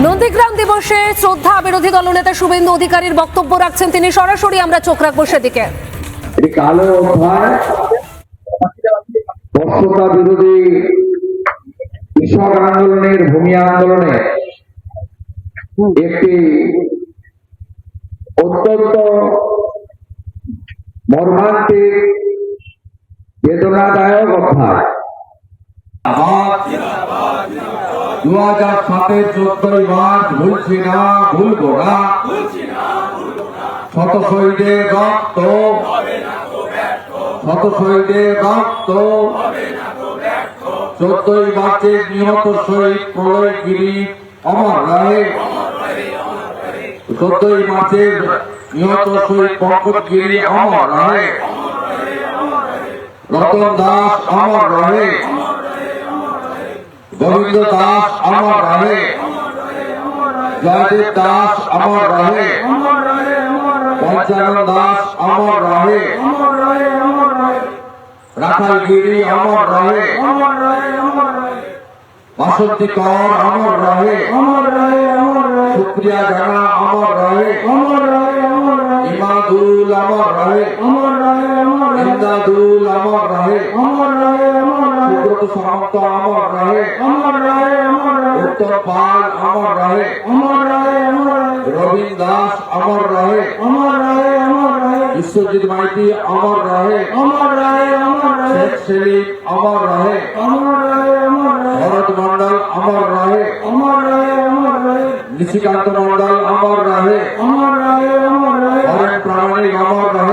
নন্দীগ্রাম দিবসে শ্রদ্ধা বিরোধী দলনেতা শুভেন্দু অধিকারীর বক্তব্য রাখছেন তিনি। সরাসরি আমরা চোখ রাখবো সেদিকে। কালো অধ্যায় বর্ষতা বিরোধী কৃষক আন্দোলনের ভূমি আন্দোলনে একটি অত্যন্ত মর্মান্তিক বেদনাদায়ক অধ্যায়। 2007-এর 14ই মার্চ ভুলছি না, ভুলবো না। শত শহীদের রক্ত, শত শহীদের রক্ত। 14ই মার্চের নিহত শহীদ প্রলয়গিরি অমর রহে। 14ই মার্চের নিহত শহীদ পঙ্কজগিরি অমর রহে। রতন দাস অমর রহে। গোবিন্দ দাস অমর রহে। জয়দেব দাস অমর রহে। পঞ্চানন দাস অমর রহে। রাখালগিরি অমর রহে। বাসন্তী কর অমর রহে। সুপ্রিয়া জানা অমর রহে। ইমাদুল অমর রহে। ইন্দাদুল অমর রহে। সুব্রত সামন্ত অমর রহে। উত্তম পাল অমর রহে। রবীন দাস অমর রহে। বিশ্বজিৎ মাইতি অমর রহে। শেখ সেলিম অমর রহে। ভরত মন্ডল অমর রহে। নিশিকান্ত মন্ডল অমর রহে। হরেন প্রামাণিক অমর রহে।